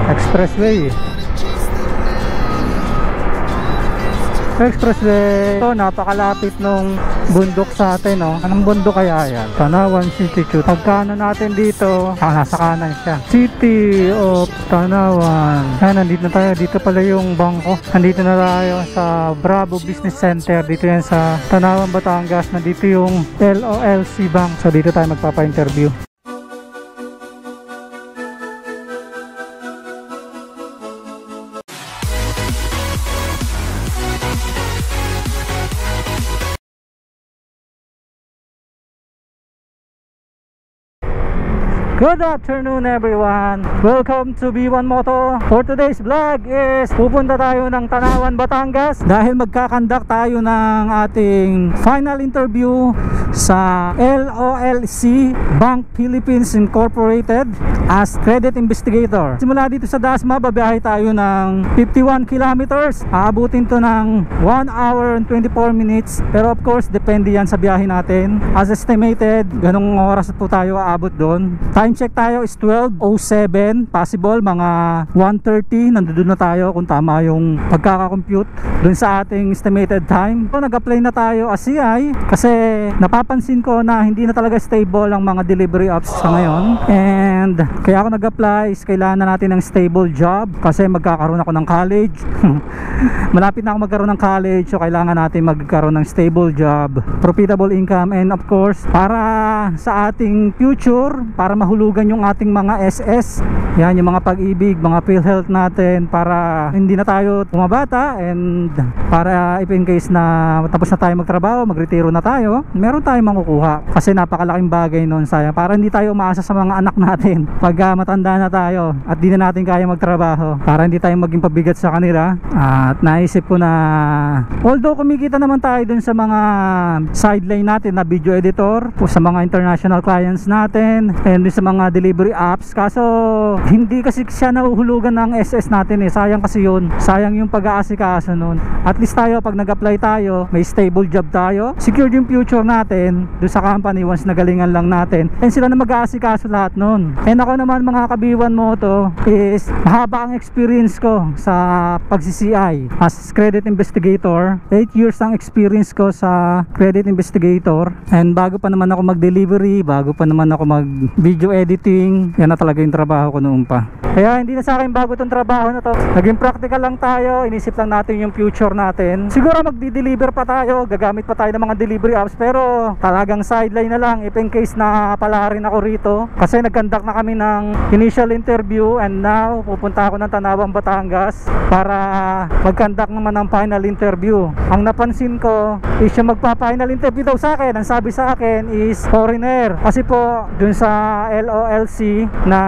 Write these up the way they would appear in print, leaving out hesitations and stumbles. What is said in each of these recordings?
expressway. Expressway. Ito, napakalapit nung bundok sa atin, no? Anong bundok kaya yan? Tanawan Institute. Pagkano natin dito, nasa kanan siya. City of Tanawan. Nandito na tayo. Dito pala yung bangko. Nandito na tayo sa Bravo Business Center. Dito yan sa Tanawan, Batangas. Nandito yung LOLC Bank. So dito tayo magpapa-interview. Good afternoon everyone! Welcome to B1 Moto. For today's vlog is pupunta tayo ng Tanawan, Batangas dahil magkakandak tayo ng ating final interview sa LOLC Bank Philippines Incorporated as credit investigator. Simula dito sa Dasma, babiyahe tayo ng 51 kilometers. Aabutin to ng 1 hour and 24 minutes. Pero of course, depende yan sa biyahe natin. As estimated, ganong oras po tayo aabot doon. Time check tayo is 12:07. Possible mga 1:30 nandun na tayo kung tama yung pagkakakompute dun sa ating estimated time. So, nag-apply na tayo as CI kasi napapansin ko na hindi na talaga stable ang mga delivery apps sa ngayon. And kaya ako nag-apply is kailangan na natin ng stable job kasi magkakaroon ako ng college. Malapit na ako magkaroon ng college, so kailangan natin magkaroon ng stable job, profitable income, and of course para sa ating future, para mahulugan yung ating mga SS, yan yung mga pag-ibig, mga PhilHealth natin, para hindi na tayo pumabata, and para if in case na tapos na tayo magtrabaho, magretiro na tayo, meron tayong makukuha kasi napakalaking bagay nun, sayang, para hindi tayo umaasa sa mga anak natin pag matanda na tayo at di na natin kaya magtrabaho, para hindi tayo maging pabigat sa kanila. At naisip ko na although kumikita naman tayo dun sa mga sideline natin na video editor o sa mga international clients natin and sa mga delivery apps, kaso hindi kasi siya nahuhulugan ng SS natin eh. Sayang kasi yun, sayang yung pag-aasikaso nun. At least tayo pag nag-apply tayo, may stable job tayo, secured yung future natin dun sa company once nagalingan lang natin, and sila na mag-aasikaso lahat nun. And ako naman mga ka-B1 Moto is mahaba ang experience ko sa pag-CCI as credit investigator. 8 years ang experience ko sa credit investigator, and bago pa naman ako mag-delivery, bago pa naman ako mag-video editing, yan na talaga yung trabaho ko noon pa. Kaya hindi na sa akin bago itong trabaho na to. Naging practical lang tayo, inisip lang natin yung future natin. Siguro magdi-deliver pa tayo, gagamit pa tayo ng mga delivery apps, pero talagang sideline na lang if in case na pala rin ako rito. Kasi nag-conduct na kami ng initial interview, and now pupunta ako ng Tanawan, Batangas para mag-conduct naman ng final interview. Ang napansin ko is yung magpa-final interview daw sa akin, ang sabi sa akin is foreigner. Kasi po dun sa LOLC na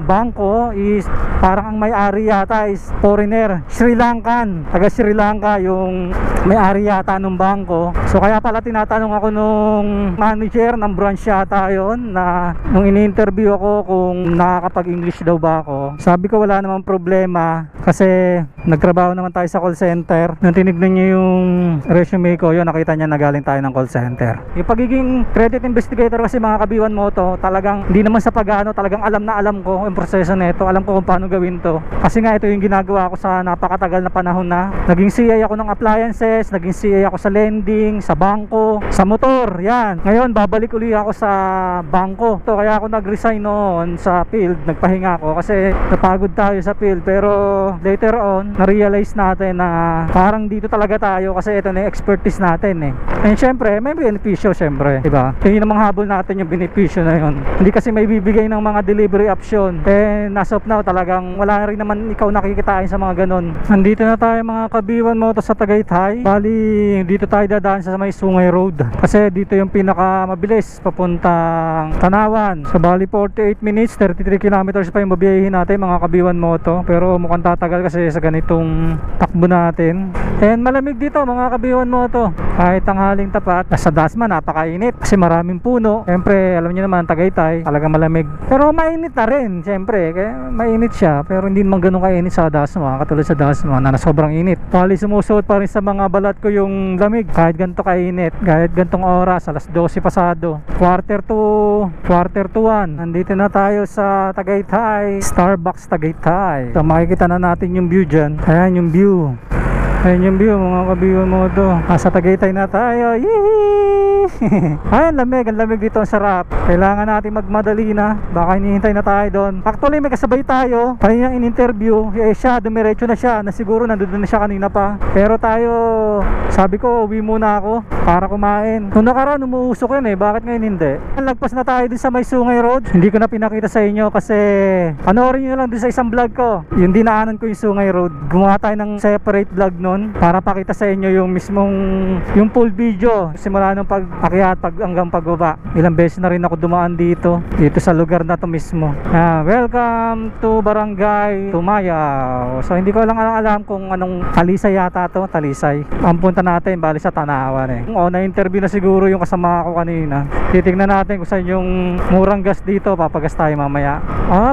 bangko is parang ang may-ari yata is foreigner, Sri Lankan, taga Sri Lanka yung may-ari yata nung bangko. So kaya pala tinatanong ako nung manager ng branch yata yun, na nung ini-interview ako kung nakakapag-English daw ba ako. Sabi ko wala namang problema kasi nagtrabaho naman tayo sa call center. Nung tinignan niya yung resume ko, yun nakita niya na galing tayo ng call center. Yung pagiging credit investigator kasi mga ka-B1 Moto, talagang hindi naman sa pag-ano, talagang alam na alam ko yung proseso nito, alam ko kung paano gawin to. Kasi nga ito yung ginagawa ko sa napakatagal na panahon na. Naging CA ako ng appliances, naging CA ako sa lending, sa bangko, sa motor, yan. Ngayon babalik uli ako sa bangko. To kaya ako nag-resign noon sa field, nagpahinga ako kasi napagod tayo sa field. Pero later on, na-realize natin na parang dito talaga tayo kasi ito na yung expertise natin eh. And syempre, may benepisyo syempre, diba? Yun yung mga habol natin, yung benepisyo na yun. Hindi kasi may bibigay ng mga delivery option. And as of now, talagang wala rin naman ikaw nakikitain sa mga ganun. Nandito na tayo mga ka-B1 Moto sa Tagaytay. Bali, dito tayo dadaan sa may Sungay Road. Kasi dito yung pinaka mabilis papuntang Tanawan. So bali 48 minutes, 33 kilometers pa yung babiyahin natin mga ka-B1 Moto. Pero mukhang tatagal kasi sa ganitong takbo natin. And malamig dito mga ka-B1 Moto. Kahit tanghaling tapat, nasa Dasma napakainit kasi maraming puno. Siyempre, alam niyo naman Tagaytay, talagang malamig. Pero mainit na rin, siyempre. Kaya mainit siya, pero hindi naman ganun kainit sa Dasma, katulad sa Dasma na sobrang init. Bali sumusuot pa rin sa mga binabalat ko yung lamig kahit ganito kainit, kahit gantong oras, alas 12 pasado, quarter to 1. Nandito na tayo sa Tagaytay, Starbucks Tagaytay. So makikita na natin yung view dyan. Ayan yung view. Ayan yung view mga kabiwan mo to. Sa Tagaytay na tayo. Ayan, ang lamig dito, ang sarap. Kailangan natin magmadali na, baka hinihintay na tayo doon. Actually may kasabay tayo, kanina in-interview, siya dumiretso na siya, na siguro nandun na siya kanina pa. Pero tayo, sabi ko uwi muna ako para kumain. Nung nakaraan umuusok yun bakit ngayon hindi? Lagpas na tayo din sa may Sungay Road. Hindi ko na pinakita sa inyo kasi panoorin nyo lang din sa isang vlog ko, yung dinaanan ko yung Sungay Road. Gumawa tayo ng separate vlog nun para pakita sa inyo yung mismong, yung full video simula nung pag-akyat hanggang pagbaba. Ilang beses na rin ako dumaan dito sa lugar na to mismo. Welcome to Barangay Tumayaw. So hindi ko lang alam kung anong Talisay yata to, Talisay. Ang punta natin bali sa Tanawan na-interview na siguro yung kasama ko kanina. Titignan natin kung saan yung murang gas dito, papagas tayo mamaya.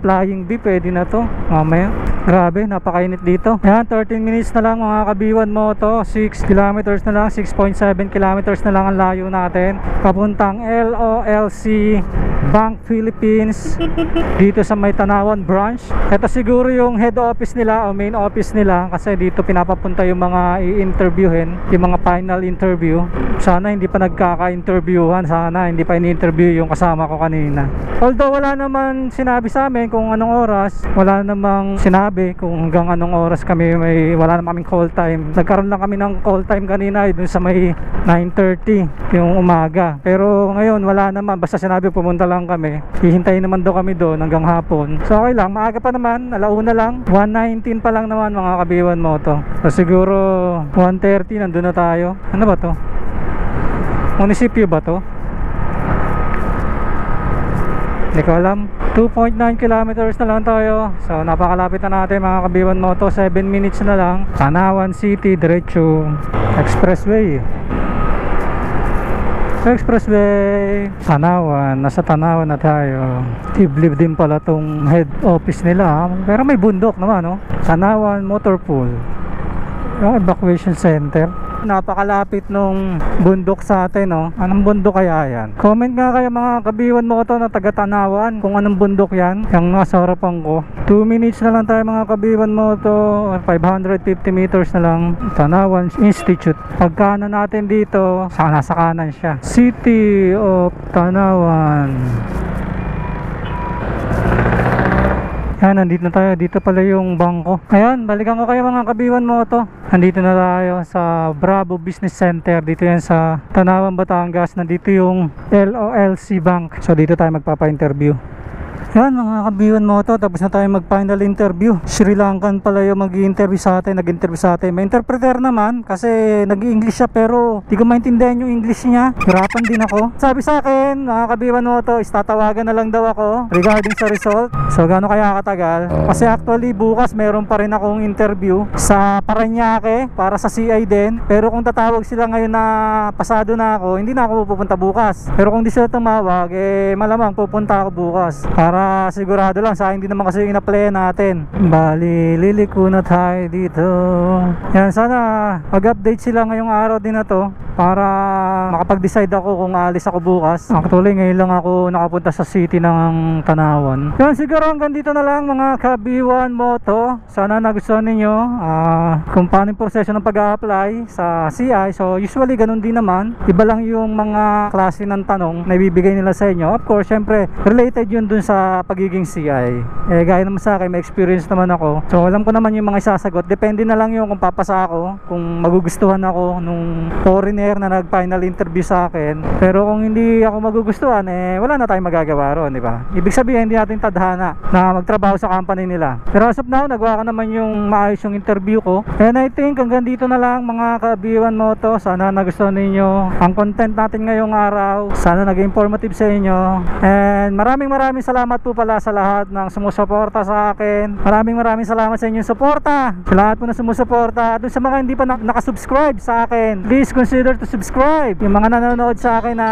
Flying bee, pwede na to mamaya. Grabe, napakainit dito. Yan, 13 minutes na lang mga kabiwan mo to. 6 kilometers na lang, 6.7 kilometers na lang ang layo natin papuntang LOLC Bank Philippines dito sa may Tanawan branch. Ito siguro yung head office nila o main office nila kasi dito pinapapunta yung mga i-interviewin, yung mga final interview. Sana hindi pa nagkaka-interviewan, sana hindi pa ini-interview yung kasama ko kanina. Although wala naman sinabi sa amin kung anong oras, wala namang sinabi kung hanggang anong oras kami, wala naman kaming call time. Nagkaroon lang kami ng call time kanina dun sa may 9:30 yung umaga. Pero ngayon wala naman, basta sinabi pumunta lang kami. Hihintayin naman daw kami doon hanggang hapon. So okay lang, maaga pa naman, alauna lang. 1:19 pa lang naman mga kabiwan mo to. So siguro 1:30 nandun na tayo. Ano ba to? Munisipyo ba to? Hindi ko alam. 2.9 kilometers na lang tayo. So napakalapit na natin mga kabiwan mo to. 7 minutes na lang. Tanawan City, diretso expressway. Tanawan, nasa Tanawan na tayo. Tiblib din pala tong head office nila, pero may bundok naman Tanawan Motor Pool, evacuation center. Napakalapit nung bundok sa atin Anong bundok kaya yan? Comment nga kayo mga kabiwan mo to na taga Tanawan kung anong bundok yan, yung nasa harapan ko. 2 minutes na lang tayo mga kabiwan mo to. 550 meters na lang. Tanawan Institute. Pagkanan natin dito, nasa kanan siya. City of Tanawan. Yan, nandito na tayo. Dito pala yung bangko. Ayan, balikan ko kayo mga kabiwan mo to. Nandito na tayo sa Bravo Business Center. Dito yan sa Tanawan, Batangas. Nandito yung LOLC Bank. So dito tayo magpapa-interview. Yan mga kabiwan mo to, tapos na tayo mag final interview. Sri Lankan pala yung mag-i-interview sa atin, nag-interview sa atin. May interpreter naman kasi nag-i-English siya pero di ko maintindihan yung English niya. Hirapan din ako. Sabi sa akin mga kabiwan mo to, tatawagan na lang daw ako regarding sa result. So gaano kaya katagal? Kasi actually bukas meron pa rin akong interview sa Parañaque para sa CI din. Pero kung tatawag sila ngayon na pasado na ako, hindi na ako pupunta bukas. Pero kung di sila tumawag, malamang pupunta ako bukas para sigurado lang. Sa hindi naman kasi yung ina-play natin. Bali, liliko na tayo dito. Yan, sana mag-update sila ngayong araw din na to para makapag-decide ako kung aalis ako bukas. Actually, ngayon lang ako nakapunta sa city ng Tanawan. Yan, siguro hanggang dito na lang mga kabiwan mo to. Sana nagustuhan ninyo kung paano yung proseso ng pag-a-apply sa CI. So, usually ganun din naman. Iba lang yung mga klase ng tanong na ibibigay nila sa inyo. Of course, syempre, related yun dun sa pagiging CI. Gaya naman sa akin, may experience naman ako. So alam ko naman yung mga isasagot. Depende na lang yung kung papasa ako, kung magugustuhan ako nung foreigner na nag-final interview sa akin. Pero kung hindi ako magugustuhan, wala na tayong magagawa ron, di ba? Ibig sabihin, hindi natin tadhana na magtrabaho sa company nila. Pero as of now, nagawa ko naman yung maayos yung interview ko. And I think hanggang dito na lang mga kabiwan mo to. Sana nagustuhan ninyo ang content natin ngayong araw. Sana naging informative sa inyo. And maraming salamat salamat po pala sa lahat ng sumusuporta sa akin. Maraming salamat sa inyong suporta. Sa lahat po na sumusuporta. At sa mga hindi pa nakasubscribe sa akin, please consider to subscribe. Yung mga nanonood sa akin na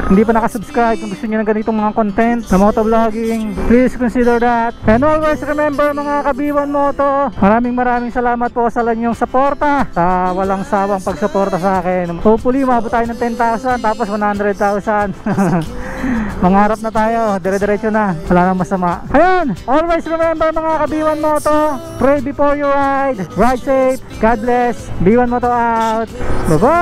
hindi pa nakasubscribe, kung gusto nyo ng ganitong mga content na motovlogging, please consider that. And always remember mga ka-B1 Moto, maraming salamat po sa inyong suporta, sa walang sawang pagsuporta sa akin. Hopefully maabot tayo ng 10,000 tapos 100,000. Mangarap na tayo, dire-diretso na, wala nang masama. Ayun, always remember mga ka-B1 Moto, pray before you ride, ride safe, God bless, B1 Moto out, bye bye.